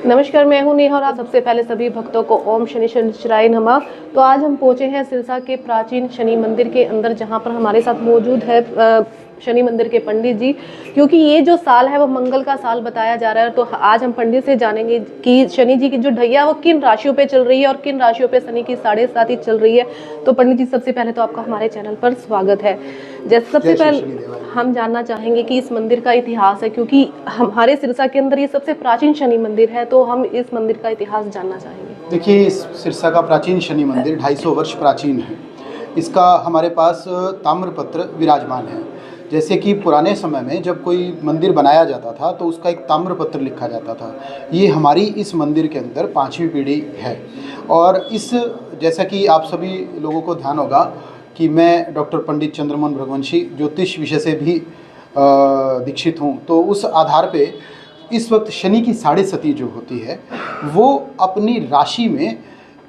नमस्कार, मैं हूं नेहा और आप सबसे पहले सभी भक्तों को ओम शनि शनिश्चराय नमः। तो आज हम पहुंचे हैं सिरसा के प्राचीन शनि मंदिर के अंदर, जहां पर हमारे साथ मौजूद है शनि मंदिर के पंडित जी। क्योंकि ये जो साल है वो मंगल का साल बताया जा रहा है, तो आज हम पंडित से जानेंगे कि शनि जी की जो ढैया वो किन राशियों पे चल रही है और किन राशियों पे शनि की 7.5 चल रही है। तो पंडित जी, सबसे पहले तो आपका हमारे चैनल पर स्वागत है। जैसे सबसे पहले हम जानना चाहेंगे कि इस मंदिर का इतिहास है, क्योंकि हमारे सिरसा के अंदर ये सबसे प्राचीन शनि मंदिर है, तो हम इस मंदिर का इतिहास जानना चाहेंगे। देखिए, इस सिरसा का प्राचीन शनि मंदिर 250 वर्ष प्राचीन है। इसका हमारे पास ताम्रपत्र विराजमान है। जैसे कि पुराने समय में जब कोई मंदिर बनाया जाता था तो उसका एक ताम्रपत्र लिखा जाता था। ये हमारी इस मंदिर के अंदर 5वीं पीढ़ी है। और इस जैसा कि आप सभी लोगों को ध्यान होगा कि मैं डॉक्टर पंडित चंद्रमोहन भृगुवंशी ज्योतिष विषय से भी दीक्षित हूँ। तो उस आधार पे इस वक्त शनि की 7.5 जो होती है वो अपनी राशि में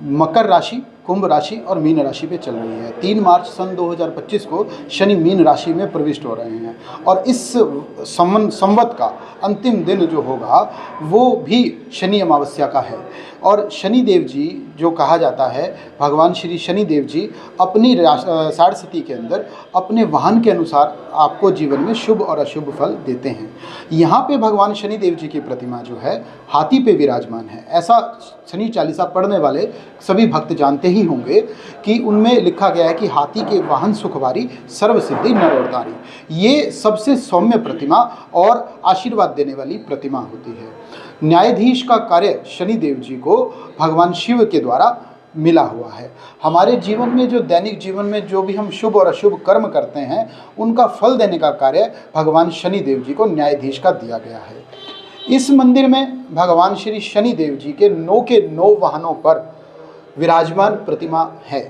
मकर राशि, कुंभ राशि और मीन राशि पे चल रही है। 3 मार्च सन 2025 को शनि मीन राशि में प्रविष्ट हो रहे हैं और इस संवत का अंतिम दिन जो होगा वो भी शनि अमावस्या का है। और शनि देव जी जो कहा जाता है, भगवान श्री शनि देव जी अपनी 7.5 के अंदर अपने वाहन के अनुसार आपको जीवन में शुभ और अशुभ फल देते हैं। यहाँ पे भगवान शनि देव जी की प्रतिमा जो है हाथी पे विराजमान है। ऐसा शनि चालीसा पढ़ने वाले सभी भक्त जानते ही होंगे कि उनमें लिखा गया है कि हाथी के वाहन सुखवारी, सर्व सिद्धि नर और नारी। ये सबसे सौम्य प्रतिमा और आशीर्वाद देने वाली प्रतिमा होती है। न्यायाधीश का कार्य शनि देव जी को भगवान शिव के द्वारा मिला हुआ है। हमारे जीवन में जो दैनिक जीवन में जो भी हम शुभ और अशुभ कर्म करते हैं उनका फल देने का कार्य भगवान शनि देव जी को न्यायाधीश का दिया गया है। इस मंदिर में भगवान श्री शनि देव जी के 9 के 9 वाहनों पर विराजमान प्रतिमा है।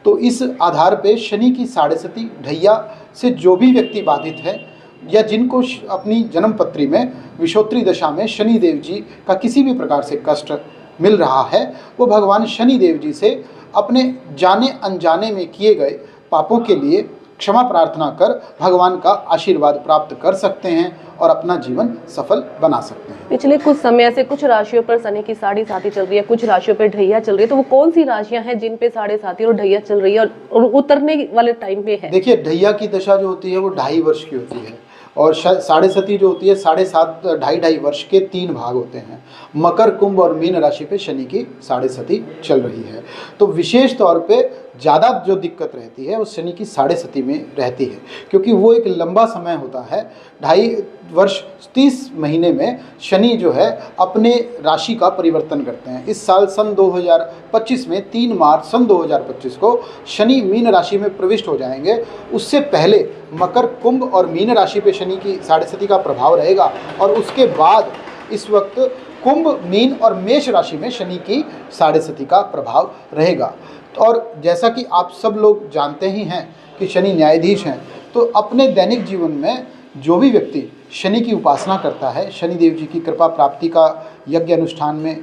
तो इस आधार पे शनि की 7.5 ढैया से जो भी व्यक्ति बाधित है या जिनको अपनी जन्म पत्री में विषोत्री दशा में शनि देव जी का किसी भी प्रकार से कष्ट मिल रहा है, वो भगवान शनि देव जी से अपने जाने अनजाने में किए गए पापों के लिए क्षमा प्रार्थना कर भगवान का आशीर्वाद प्राप्त कर सकते हैं और अपना जीवन सफल बना सकते हैं। पिछले कुछ समय से कुछ राशियों पर शनि की 7.5 चल रही है, कुछ राशियों पर ढैया चल रही है, तो वो कौन सी राशियां हैं जिन पे 7.5 और ढैया चल रही है और उतरने वाले टाइम पे है? देखिए, ढैया की दशा जो होती है वो 2.5 वर्ष की होती है और 7.5 जो होती है 7.5 2.5 वर्ष के 3 भाग होते हैं। मकर, कुंभ और मीन राशि पे शनि की 7.5 चल रही है। तो विशेष तौर पे ज़्यादा जो दिक्कत रहती है वो शनि की 7.5 में रहती है, क्योंकि वो एक लंबा समय होता है। 2.5 वर्ष 30 महीने में शनि जो है अपने राशि का परिवर्तन करते हैं। इस साल सन 2025 में 3 मार्च सन 2025 को शनि मीन राशि में प्रविष्ट हो जाएंगे। उससे पहले मकर, कुंभ और मीन राशि पे शनि की 7.5 का प्रभाव रहेगा और उसके बाद इस वक्त कुंभ, मीन और मेष राशि में शनि की 7.5 का प्रभाव रहेगा। और जैसा कि आप सब लोग जानते ही हैं कि शनि न्यायाधीश हैं, तो अपने दैनिक जीवन में जो भी व्यक्ति शनि की उपासना करता है, शनि देव जी की कृपा प्राप्ति का यज्ञ अनुष्ठान में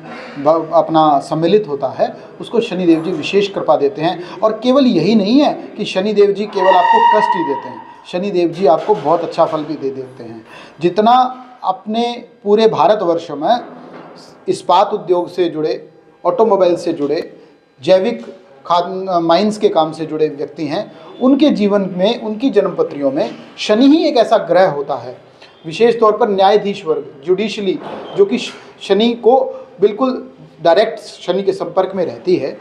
अपना सम्मिलित होता है, उसको शनि देव जी विशेष कृपा देते हैं। और केवल यही नहीं है कि शनि देव जी केवल आपको कष्ट ही देते हैं, शनि देव जी आपको बहुत अच्छा फल भी दे देते हैं। जितना अपने पूरे भारतवर्ष में इस्पात उद्योग से जुड़े, ऑटोमोबाइल से जुड़े, जैविक खाद माइंस के काम से जुड़े व्यक्ति हैं, उनके जीवन में, उनकी जन्मपत्रियों में शनि ही एक ऐसा ग्रह होता है। विशेष तौर पर न्यायाधीश वर्ग, जुडिशली, जो कि शनि को बिल्कुल डायरेक्ट शनि के संपर्क में रहती है,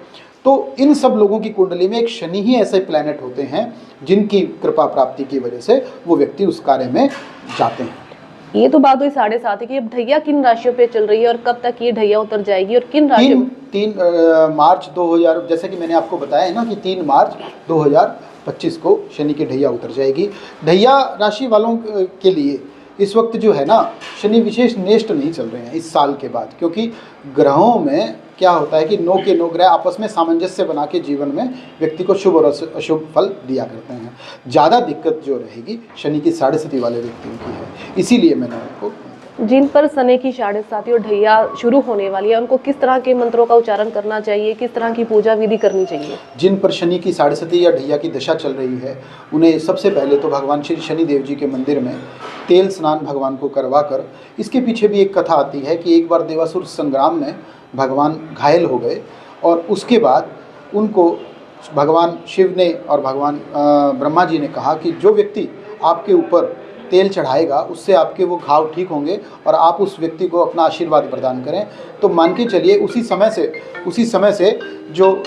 तो इन सब लोगों की कुंडली में एक शनि ही ऐसे प्लैनेट होते हैं जिनकी कृपा प्राप्ति की वजह से वो व्यक्ति उस कार्य में जाते हैं। ये तो बात हुई 7.5 की। अब ढैया किन राशियों पे चल रही है और कब तक ये ढैया उतर जाएगी और किन राशियों में? 3 मार्च 2000, जैसे कि मैंने आपको बताया है ना कि 3 मार्च 2025 को शनि की ढैया उतर जाएगी। ढैया राशि वालों के लिए इस वक्त जो है ना, शनि विशेष नेष्ट नहीं चल रहे हैं इस साल के बाद, क्योंकि ग्रहों में क्या होता है कि 9 के 9 ग्रह आपस में सामंजस्य बना के जीवन में व्यक्ति को शुभ और अशुभ फल दिया करते हैं। ज़्यादा दिक्कत जो रहेगी शनि की 7.5 वाले व्यक्तियों की है, इसीलिए मैंने आपको जिन पर शनि की 7.5 और ढैया शुरू होने वाली है उनको किस तरह के मंत्रों का उच्चारण करना चाहिए, किस तरह की पूजा विधि करनी चाहिए? जिन पर शनि की 7.5 या ढैया की दशा चल रही है उन्हें सबसे पहले तो भगवान श्री शनि देव जी के मंदिर में तेल स्नान भगवान को करवा कर, इसके पीछे भी एक कथा आती है कि एक बार देवासुर संग्राम में भगवान घायल हो गए और उसके बाद उनको भगवान शिव ने और भगवान ब्रह्मा जी ने कहा कि जो व्यक्ति आपके ऊपर तेल चढ़ाएगा उससे आपके वो घाव ठीक होंगे और आप उस व्यक्ति को अपना आशीर्वाद प्रदान करें। तो मान के चलिए उसी समय से जो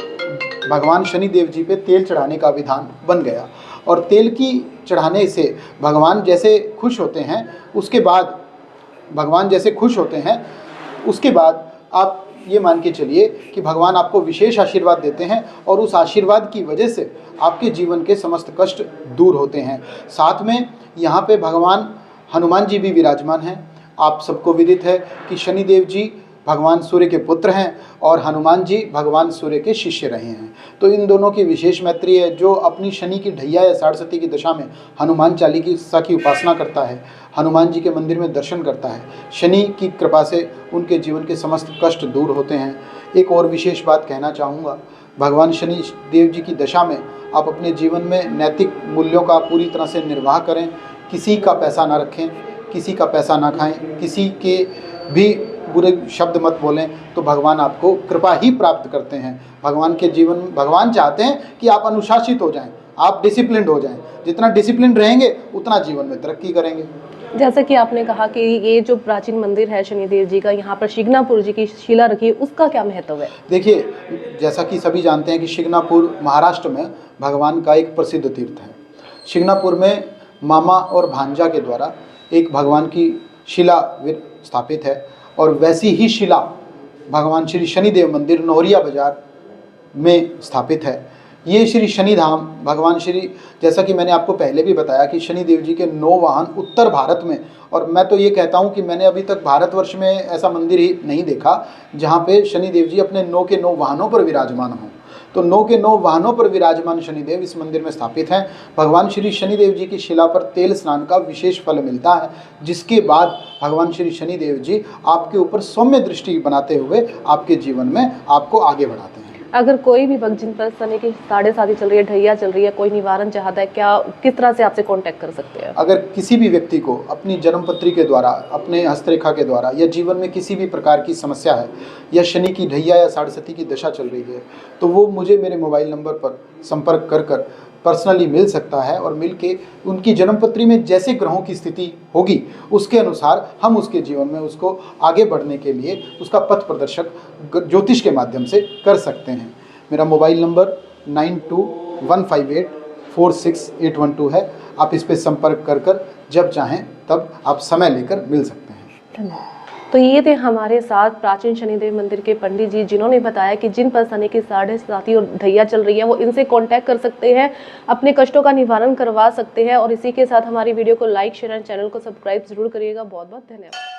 भगवान शनिदेव जी पे तेल चढ़ाने का विधान बन गया और तेल की चढ़ाने से भगवान जैसे खुश होते हैं उसके बाद आप ये मान के चलिए कि भगवान आपको विशेष आशीर्वाद देते हैं और उस आशीर्वाद की वजह से आपके जीवन के समस्त कष्ट दूर होते हैं। साथ में यहाँ पे भगवान हनुमान जी भी विराजमान हैं। आप सबको विदित है कि शनिदेव जी भगवान सूर्य के पुत्र हैं और हनुमान जी भगवान सूर्य के शिष्य रहे हैं। तो इन दोनों की विशेष मैत्री है। जो अपनी शनि की ढैया या साढ़सती की दशा में हनुमान चालीसा की उपासना करता है, हनुमान जी के मंदिर में दर्शन करता है, शनि की कृपा से उनके जीवन के समस्त कष्ट दूर होते हैं। एक और विशेष बात कहना चाहूँगा, भगवान शनि देव जी की दशा में आप अपने जीवन में नैतिक मूल्यों का पूरी तरह से निर्वाह करें, किसी का पैसा ना रखें, किसी का पैसा ना खाएं, किसी के भी बुरे शब्द मत बोलें, तो भगवान आपको कृपा ही प्राप्त करते हैं। भगवान चाहते हैं कि आप अनुशासित हो जाएं, आप डिसिप्लिन्ड हो जाएं। जितना डिसिप्लिन रहेंगे उतना जीवन में तरक्की करेंगे। जैसे कि आपने कहा कि ये जो प्राचीन मंदिर है शनिदेव जी का, यहाँ पर शिग्नापुर जी की शिला रखी है, उसका क्या महत्व है? देखिए, जैसा कि सभी जानते हैं कि शिग्नापुर महाराष्ट्र में भगवान का एक प्रसिद्ध तीर्थ है। शिग्नापुर में मामा और भांजा के द्वारा एक भगवान की शिला स्थापित है और वैसी ही शिला भगवान श्री शनिदेव मंदिर नोहरिया बाजार में स्थापित है। ये श्री शनिधाम भगवान श्री, जैसा कि मैंने आपको पहले भी बताया कि शनिदेव जी के 9 वाहन उत्तर भारत में, और मैं तो ये कहता हूँ कि मैंने अभी तक भारतवर्ष में ऐसा मंदिर ही नहीं देखा जहाँ पे शनिदेव जी अपने 9 के 9 वाहनों पर विराजमान हों। तो 9 के 9 वाहनों पर विराजमान शनिदेव इस मंदिर में स्थापित हैं। भगवान श्री शनिदेव जी की शिला पर तेल स्नान का विशेष फल मिलता है, जिसके बाद भगवान श्री शनिदेव जी आपके ऊपर सौम्य दृष्टि बनाते हुए आपके जीवन में आपको आगे बढ़ाते हैं। अगर कोई भी भक्त जिन पर शनि की 7.5 चल रही है, ढैया चल रही है, कोई निवारण चाहता है, क्या किस तरह से आपसे कांटेक्ट कर सकते हैं? अगर किसी भी व्यक्ति को अपनी जन्मपत्री के द्वारा, अपने हस्तरेखा के द्वारा या जीवन में किसी भी प्रकार की समस्या है या शनि की ढैया या साढ़सती की दशा चल रही है, तो वो मुझे मेरे मोबाइल नंबर पर संपर्क कर पर्सनली मिल सकता है और मिल के उनकी जन्मपत्री में जैसे ग्रहों की स्थिति होगी उसके अनुसार हम उसके जीवन में उसको आगे बढ़ने के लिए उसका पथ प्रदर्शक ज्योतिष के माध्यम से कर सकते हैं। मेरा मोबाइल नंबर 9215846812 है। आप इस पर संपर्क कर जब चाहें तब आप समय लेकर मिल सकते हैं। धन्यवाद। तो ये थे हमारे साथ प्राचीन शनिदेव मंदिर के पंडित जी, जिन्होंने बताया कि जिन पर शनि की 7.5 और ढैया चल रही है वो इनसे कांटेक्ट कर सकते हैं, अपने कष्टों का निवारण करवा सकते हैं। और इसी के साथ हमारी वीडियो को लाइक, शेयर एंड चैनल को सब्सक्राइब जरूर करिएगा। बहुत बहुत धन्यवाद।